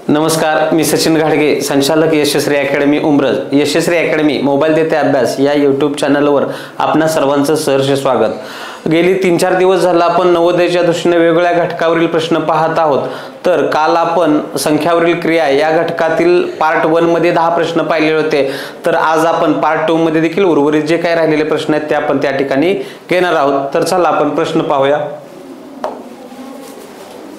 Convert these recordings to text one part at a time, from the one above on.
नमस्कार, मी सचिन घाडगे, संचालक यशस्वी अकॅडमी उमरज. यशस्वी अकॅडमी मोबाईल देते अभ्यास या यूट्यूब चॅनलवर आपणा सर्वांचं सहर्ष स्वागत. गेली 3-4 दिवस झाला आपण नवोदयाच्या दृष्टीने वेगवेगळ्या घटकावरील प्रश्न पाहत आहोत. तर काल आपण संख्यावरील क्रिया या घटकातील पार्ट 1 मध्ये 10 प्रश्न पाहिले होते. तर आज आपण पार्ट 2 मध्ये देखील उर्वरित जे काही राहिलेले प्रश्न आहेत ते आपण त्या ठिकाणी घेणार आहोत. तर चला आपण प्रश्न पाहूया.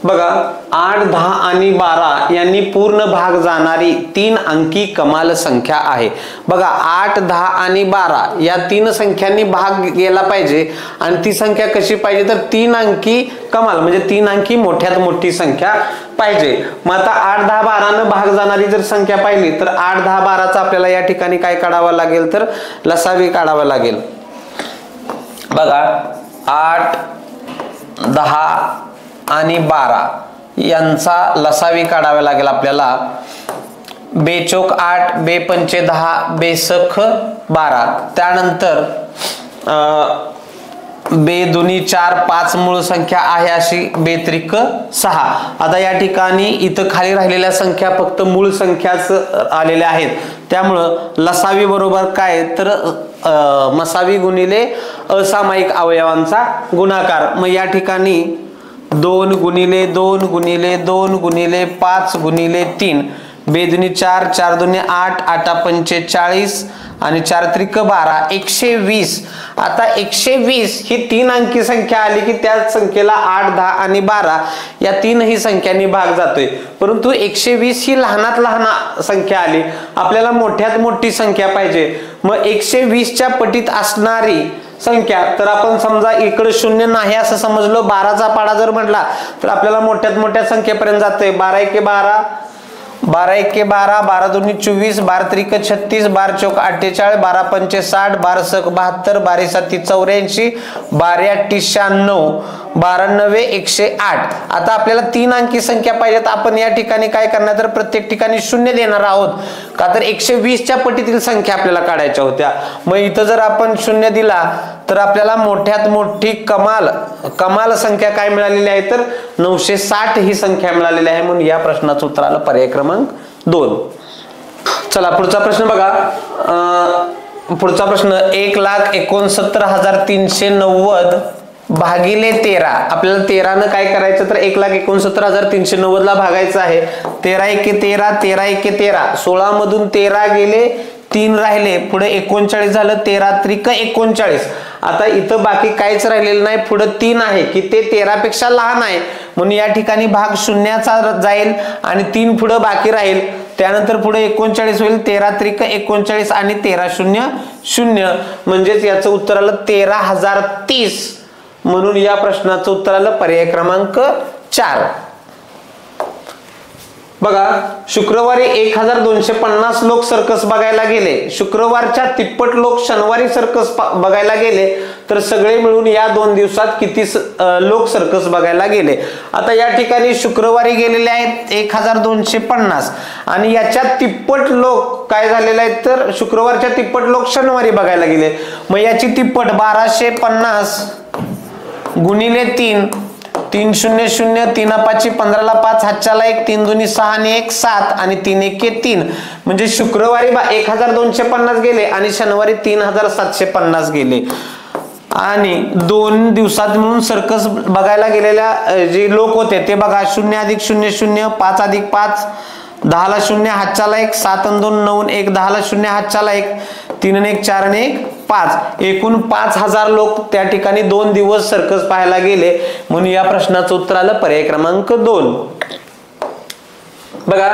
बघा, 8, 10 आणि 12 यांनी पूर्ण भाग जाणारी 3 अंकी कमाल संख्या आहे. बघा, 8, 10 आणि 12 या 3 संख्यांनी भाग गेला पाहिजे आणि ती संख्या कशी पाहिजे तर 3 अंकी कमाल म्हणजे 3 अंकी मोठ्यात मोठी संख्या पाहिजे. मग आता 8, 10, 12 न भाग जाणारी जर संख्या पाहिली तर 8, 10, 12 चा आपल्याला या ठिकाणी काय काढावा लागेल तर लसावी काढावा लागेल. बघा, 8, 10 आणि 12 यांचा लसावी काढावा लागेल आपल्याला. बेचोक 8, बेपंचे 10, बेसख 12. त्यानंतर बेदुनी 4, 5 मूळ संख्या आहे अशी बेत्रिक 6. आता या ठिकाणी इथं खाली राहिलेल्या संख्या फक्त मूळ संख्याच आलेल्या आहेत. त्यामुळं लसावी बरोबर काय तर मसावी गुणिले असामायिक अवयवांचा गुणाकार. मग या ठिकाणी 2 गुणिले 2 गुणिले 2 गुणिले 5 गुणिले 3 बेदुनी 4, 4 दुनी 8, 8 पंचे 40 आणि 4 त्रिक 12, 120. आता 120 ही 3 अंकी संख्या आली की त्या संख्येला 8, 10 आणि 12 या 3ही संख्यांनी भाग जातोय. परंतु 120 ही लहानात लहान संख्या आली, आपल्याला मोठ्यात मोठी संख्या पाहिजे. मग 120 च्या पटीत असणारी संख्या तर आपण समजा इकडे 0 नाही असं समजलो, 12चा पाडा जर म्हटला तर आपल्याला मोठ्यात मोठ्या संख्येपर्यंत जातोय. 12 एके 12, 12 एके 12, 12 दुनी 24, 12 त्रिक 36, 12 चौक 48, 12 पंचे 60, 12 सक 72, 12 साती 84, 12 अट्टी 96, 12 नवे 108. आता आपल्याला 3 अंकी संख्या पाहिजेत. आपण या ठिकाणी काय करणार तर प्रत्येक ठिकाणी 0 देणार आहोत का तर 120 च्या पटीतील संख्या आपल्याला काढायच्या होत्या. मग इथं जर आपण 0 दिला तर आपल्याला मोठ्यात मोठी कमाल संख्या काय मिळालेली आहे तर 960 ही संख्या मिळालेली आहे. म्हणून या प्रश्नाचं उत्तर आलं पर्याय क्रमांक 2. चला पुढचा प्रश्न बघा. पुढचा प्रश्न 1,69,390 भागिले 13. आपल्याला 13 न काय करायचं तर 1,69,390 ला भागायचं आहे. 13 एके 13, 13 एके 13, 16 मधून 13 गेले, 3 राहिले, पुढे 39 झालं, 13 त्रिक 39. आता इथं बाकी काहीच राहिलेलं नाही, पुढे 3 आहे की ते 13 पेक्षा लहान आहे म्हणून या ठिकाणी भाग शून्याचा जाईल आणि 3 पुढे बाकी राहील. त्यानंतर पुढे 39 होईल, 13 त्रिक 39 आणि 13 0 0 म्हणजेच याचं उत्तर आलं 13,030. म्हणून या प्रश्नाचं उत्तर आलं पर्याय क्रमांक 4. बघा, शुक्रवारी 1250 लोक सर्कस बघायला गेले, शुक्रवारच्या तिप्पट लोक शनिवारी सर्कस बघायला गेले, तर सगळे मिळून या 2 दिवसात किती लोक सर्कस बघायला गेले. आता या ठिकाणी शुक्रवारी गेलेले आहेत 1250 आणि याच्या तिप्पट लोक काय झालेले आहेत तर शुक्रवारच्या तिप्पट लोक शनिवारी बघायला गेले. मग याची तिप्पट 1250 गुणिले 3, 3 0 0, 3 5 15 ला 5, हातच्याला 1, 3 दुनी 6 आणि 1 7 आणि 3 एके 3. म्हणजे शुक्रवारी 1250 गेले आणि शनिवारी 3750 गेले. आणि 2 दिवसात मिळून सर्कस बघायला गेलेल्या जे लोक होते ते बघा 0 अधिक 0 0, 5 अधिक 5, 10 ला 0, हातच्याला 1, 7 आणि 2 9, 1 10 ला 0, हातच्याला 1, 3 आणि 1 4 आणि 1 5. एकूण 5000 लोक त्या ठिकाणी 2 दिवस सर्कस पाहायला गेले. म्हणून या प्रश्नाचं उत्तर आलं पर्याय क्रमांक 2. बघा,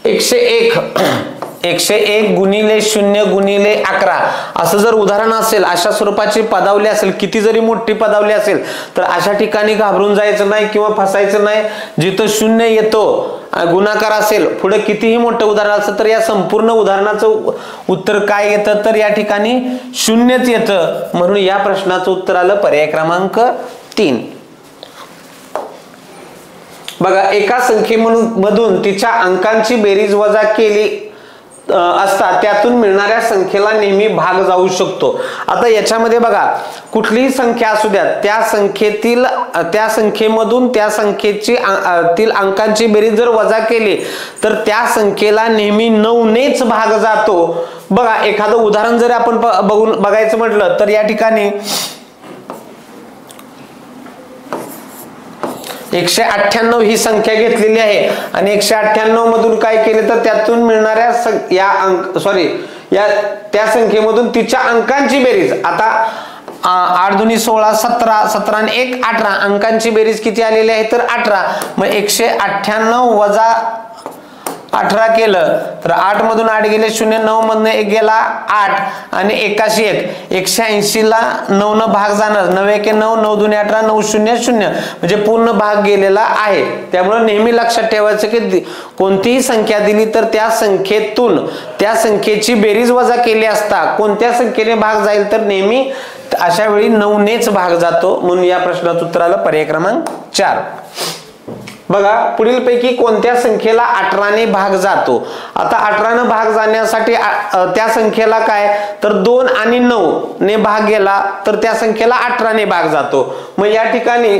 101 गुणिले 0 गुणिले 11 असं जर उदाहरण असेल, अशा स्वरूपाची पदावली असेल, किती जरी मोठी पदावली असेल तर अशा ठिकाणी घाबरून जायचं नाही किंवा फसायचं नाही. जिथं 0 येतो गुणाकार असेल, पुढे कितीही मोठं उदाहरण असेल तर या संपूर्ण उदाहरणाचं उत्तर काय येतं तर या ठिकाणी 0च येतं. म्हणून या प्रश्नाचं उत्तर आलं पर्याय क्रमांक 3. बघा, एका संख्येमधून तिच्या अंकांची बेरीज वजा केली असतात त्यातून मिळणाऱ्या संख्येला नेहमी भाग जाऊ शकतो. आता याच्यामध्ये बघा कुठलीही संख्या असू द्या त्या संख्येमधून त्या संख्येची अंकांची बेरीज जर वजा केली तर त्या संख्येला नेहमी 9 नेच भाग जातो. बघा एखादं उदाहरण जर आपण बघायचं म्हटलं तर या ठिकाणी 198 ही संख्या घेतलेली आहे आणि 198 मधून काय केले तर त्यातून मिळणाऱ्या त्या संख्येमधून तिच्या अंकांची बेरीज, आता 8 दुनी 16, 17, 17 आणि 1 18 अंकांची बेरीज किती आलेली आहे तर 18. मग 198 वजा 18 केलं तर 8 मधून 8 गेले 0, 9 मधून 1 गेला 8 आणि 81 180 ला 9 न भाग जाणार, 9 1 9, 9 2 18, 9 0 0 म्हणजे पूर्ण भाग गेलेला आहे. त्यामुळे नेहमी लक्षात ठेवायचं की कोणतीही संख्या दिली तर त्या संख्येतून त्या संख्येची बेरीज वजा केली असता कोणत्या संख्येने भाग जाईल तर नेहमी अशा वेळी 9 नेच भाग जातो. म्हणून या प्रश्नाचं उत्तर आलं पर्याय क्रमांक 4. बघा पुढील पैकी कोणत्या संख्येला 18 ने भाग जातो. आता 18 ने भाग जाण्यासाठी त्या संख्येला काय तर 2 आणि 9 ने भाग गेला तर त्या संख्येला 18 ने भाग जातो. मग या ठिकाणी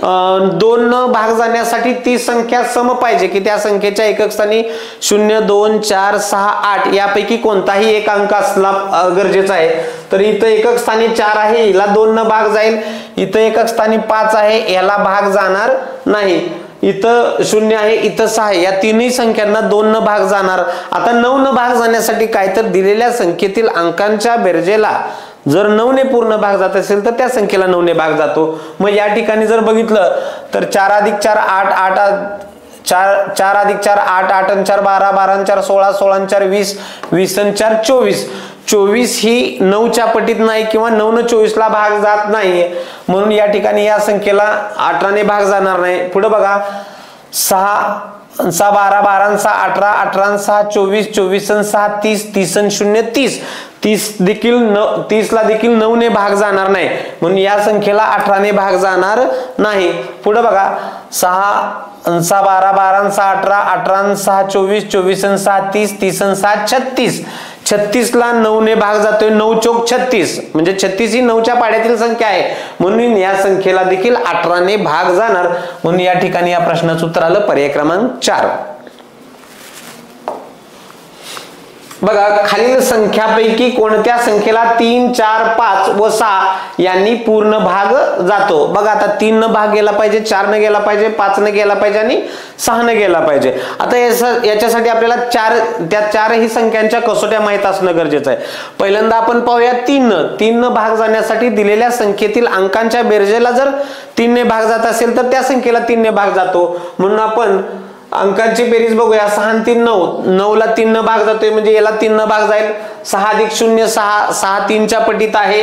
2 न भाग जाण्यासाठी ती संख्या सम पाहिजे की त्या संख्येच्या एकक स्थानी 0 2 4 6 8 यापैकी कोणताही एक अंक असला गरजेचा आहे. तर इथं एकक स्थानी 4 आहे, हिला 2 न भाग जाईल. इथं एकक स्थानी 5 आहे, याला भाग जाणार नाही. इथं 0 आहे, इथं 6 आहे, या तिन्ही संख्यांना 2 न भाग जाणार. आता 9 न भाग जाण्यासाठी काय तर दिलेल्या संख्येतील अंकांच्या बेरजेला जर 9 ने पूर्ण भाग जात असेल तर त्या संख्येला 9 ने भाग जातो. मग या ठिकाणी जर बघितलं तर 4 अधिक 4 8 8 4 अधिक 4 8 8 आणि 4 12 12 आणि 4 16 16 आणि 4 20 20 आणि 4 24 24 ही 9च्या पटीत नाही किंवा 9 न 24 ला भाग जात नाही. म्हणून या ठिकाणी या संख्येला 18 ने भाग जाणार नाही. पुढे बघा 6 6 12 12 आणि 6 18 18 आणि 6 24 24 आणि 6 30 30 आणि 0 30 30 देखील 30 ला देखील 9 ने भाग जाणार नाही. म्हणून या संख्येला 18 ने भाग जाणार नाही. पुढे बघा 6 6 12 12 आणि 6 18 18 आणि 6 24 24 आणि 6 30 30 आणि 6 36 36 ला 9 ने भाग जातोय. 9 चौक 36 म्हणजे 36 ही 9च्या पाड्यातील संख्या आहे. म्हणून या संख्येला देखील 18 ने भाग जाणार. म्हणून या ठिकाणी या प्रश्नाचं उत्तर आलं पर्याय क्रमांक 4. बघा खालील संख्यापैकी कोणत्या संख्येला 3 4 5 व 6 यांनी पूर्ण भाग जातो. बघा आता 3 न भाग गेला पाहिजे, 4 न गेला पाहिजे, 5 न गेला पाहिजे आणि 6 न गेला पाहिजे. आता याच्यासाठी आपल्याला त्या चारही संख्यांच्या कसोट्या माहित असणं गरजेचं आहे. पहिल्यांदा आपण पाहूया 3 न भाग जाण्यासाठी दिलेल्या संख्येतील अंकांच्या बेरजेला जर 3 ने भाग जात असेल तर त्या संख्येला 3 ने भाग जातो. म्हणून आपण अंकांची बेरीज बघूया. 6 आणि 3 9, 9 ला 3 न भाग जातोय म्हणजे याला 3 न भाग जाईल. 6 अधिक 0 6, 6 3च्या पटीत आहे.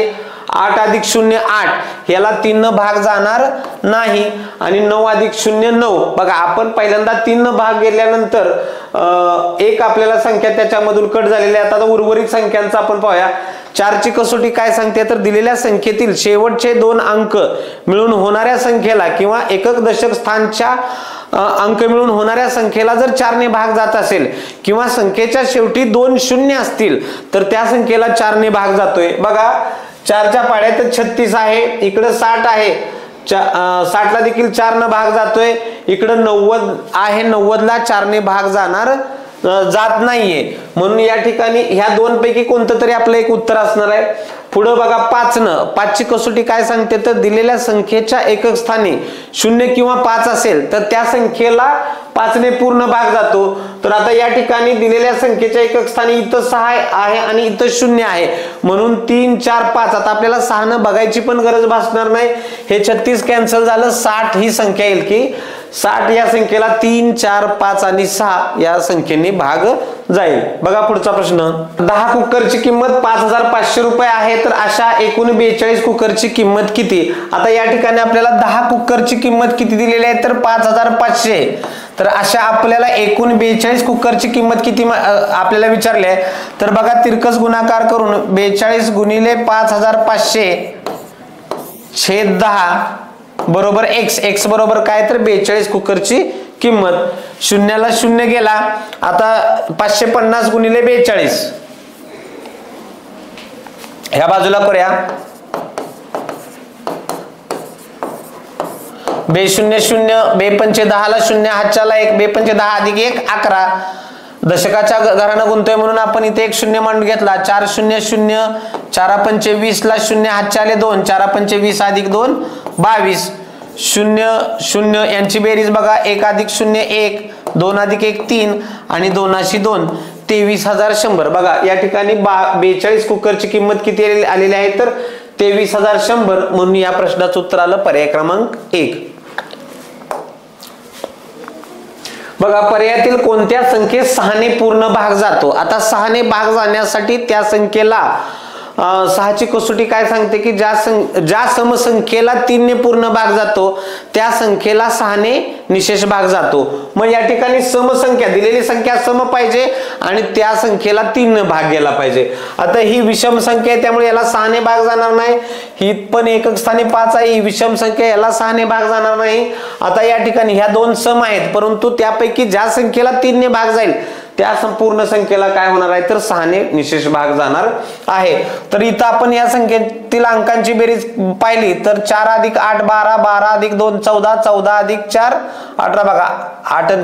8 अधिक 0 8, याला 3 न भाग जाणार नाही. आणि 9 अधिक 0 9. बघा आपण पहिल्यांदा 3 न भाग गेल्यानंतर एक आपल्याला संख्या त्याच्यामधून कट झालेली आहे. आता उर्वरित संख्यांचा आपण पाहूया. 4 ची कसोटी काय सांगते तर दिलेल्या संख्येतील शेवटचे 2 अंक मिळून होणाऱ्या संख्येला किंवा एकक दशक स्थानच्या अंक मिळून होणाऱ्या संख्येला जर 4 ने भाग जात असेल किंवा संख्येच्या शेवटी 2 शून्य असतील तर त्या संख्येला 4 ने भाग जातोय. बघा 4च्या पाड्यात 36 आहे, इकडे 60 आहे, 60 ला देखील 4 न भाग जातोय. इकडे 90 आहे, 90 ला 4 ने भाग जात नाहीये. म्हणून या ठिकाणी ह्या दोन पैकी कोणतं तरी आपलं एक उत्तर असणार आहे. पुढे बघा 5 ची कसोटी काय सांगते तर दिलेल्या संख्येच्या एकक स्थानी 0 किंवा 5 असेल तर त्या संख्येला 5 ने पूर्ण भाग जातो. तर आता या ठिकाणी दिलेल्या संख्येच्या एकक स्थानी इथं 6 आहे आणि इथं 0 आहे. म्हणून 3 4 5 आता आपल्याला 6 न बघायची पण गरज भासणार नाही. हे 36 कॅन्सल झालं. 60 ही संख्या येईल की 60 या संख्येला 3 4 5 आणि 6 या संख्येने भाग जाईल. बघा पुढचा प्रश्न. 10 कुकरची किंमत 5500 रुपये आहे तर अशा एकूण 42 कुकरची किंमत किती. आता या ठिकाणी आपल्याला 10 कुकरची किंमत किती दिलेली आहे तर 5500. तर अशा आपल्याला एकूण 42 कुकरची किंमत किती आपल्याला विचारली आहे. तर बघा तिरकस गुणाकार करून 42 गुणिले 5500 छेद 10 बरोबर x. x बरोबर काय तर 42 कुकरची किंमत शून्याला शून्य गेला. आता 550 गुणिले 42 ह्या बाजूला करूया. बे शून्य शून्य, बे पंचे 10 ला शून्य, हातच्याला 1, बे पंचे 10 अधिक 1 11. दशकाच्या घरानं गुंतोय म्हणून आपण इथे एक शून्य मांडून घेतला. 4 शून्य शून्य, 4 पंचे 20 ला शून्य, हातच्याले 2, 4 पंचे 20 अधिक 2 22. 0 0 यांची बेरीज बघा. 1 अधिक 0 1, 2 अधिक 1 3 आणि 2 2 23,100. बघा या ठिकाणी 42 कुकरची किंमत किती आलेली आहे तर 23,100. म्हणून या प्रश्नाचं उत्तर आलं पर्याय क्रमांक 1. बघा पर्यायातील कोणत्या संख्येत 6 ने पूर्ण भाग जातो. आता 6 ने भाग जाण्यासाठी त्या संख्येला 6 ची कसोटी काय सांगते की ज्या समसंख्येला 3 ने पूर्ण भाग जातो त्या संख्येला 6 ने निशेष भाग जातो. मग या ठिकाणी समसंख्या दिलेली संख्या सम पाहिजे आणि त्या संख्येला 3 ने भाग गेला पाहिजे. आता ही विषम संख्या आहे त्यामुळे याला 6 ने भाग जाणार नाही. ही पण एकक स्थानी 5 आहे. ही विषम संख्या, याला 6 ने भाग जाणार नाही. आता या ठिकाणी ह्या दोन सम आहेत परंतु त्यापैकी ज्या संख्येला 3 ने भाग जाईल त्या संपूर्ण संख्येला काय होणार आहे तर 6 ने निशेष भाग जाणार आहे. तर इथं आपण या संख्येतील अंकांची बेरीज पाहिली तर 4 अधिक 8 12, 12 अधिक 2 14, 14 अधिक 4 18. बघा 8 आणि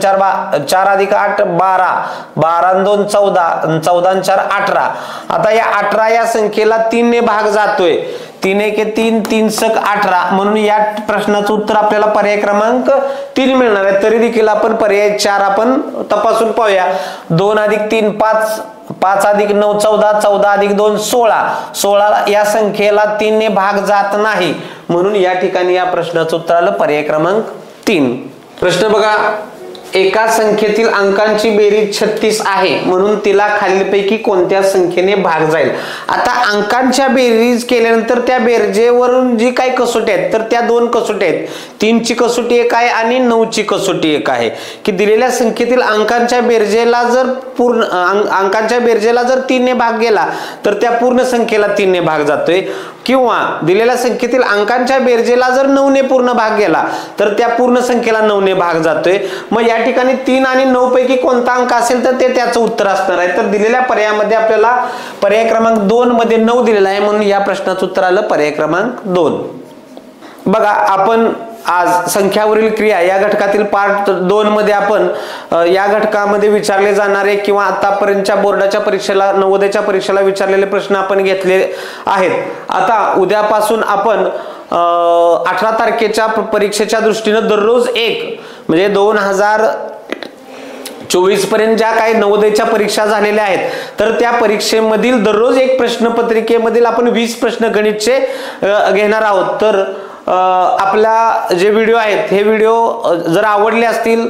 4 अधिक 8 12, 12 आणि 2 14, 14 आणि 4 18. आता या 18 या संख्येला 3 ने भाग जातोय. 3 1 3, 3 सक 18. म्हणून या प्रश्नाचं उत्तर आपल्याला पर्याय क्रमांक 3 मिळणार आहे. तरी देखील आपण पर्याय 4 आपण तपासून पाहूया. 2 अधिक 3 5, 5 अधिक 9 14, 14 अधिक 2 16. 16 या संख्येला 3 ने भाग जात नाही म्हणून या ठिकाणी या प्रश्नाचं उत्तर आलं पर्याय क्रमांक 3. प्रश्न बघा. एका संख्येतील अंकांची बेरीज 36 आहे म्हणून तिला खालीलपैकी कोणत्या संख्येने भाग जाईल. आता अंकांच्या बेरीज केल्यानंतर त्या बेरजेवरून जी काही कसोटी आहेत तर त्या दोन कसोटी आहेत. 3 ची कसोटी एक आहे आणि 9 ची कसोटी एक आहे की दिलेल्या संख्येतील अंकांच्या बेरजेला जर 3 ने भाग गेला तर त्या पूर्ण संख्येला 3 ने भाग जातोय किंवा दिलेल्या संख्येतील अंकांच्या बेरजेला जर 9 ने पूर्ण भाग गेला तर त्या पूर्ण संख्येला 9 ने भाग जातोय. मग या ठिकाणी 3 आणि 9 पैकी कोणता अंक असेल तर ते त्याचं उत्तर असणार आहे. तर दिलेल्या पर्यायामध्ये आपल्याला पर्याय क्रमांक 2 मध्ये 9 दिलेला आहे म्हणून या प्रश्नाचं उत्तर आलं पर्याय क्रमांक 2. बघा आपण आज संख्यावरील क्रिया या घटकातील पार्ट 2 मध्ये आपण या घटकामध्ये विचारले जाणारे किंवा आतापर्यंतच्या बोर्डाच्या परीक्षेला नवोदयच्या परीक्षेला विचारलेले प्रश्न आपण घेतले आहेत. आता उद्यापासून आपण 18 तारखेच्या परीक्षेच्या दृष्टीने दररोज एक म्हणजे 2024 पर्यंत ज्या काही नवोदयच्या परीक्षा झालेल्या आहेत तर त्या परीक्षेमधील दररोज एक प्रश्नपत्रिकेमधील आपण 20 प्रश्न गणितचे घेणार आहोत. तर आपला जे व्हिडिओ आहेत हे व्हिडिओ जर आवडले असतील,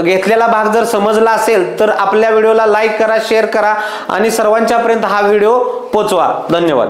घेतलेला भाग जर समजला असेल तर आपल्या व्हिडिओला लाईक करा, शेअर करा आणि सर्वांच्या पर्यंत हा व्हिडिओ पोहोचवा. धन्यवाद.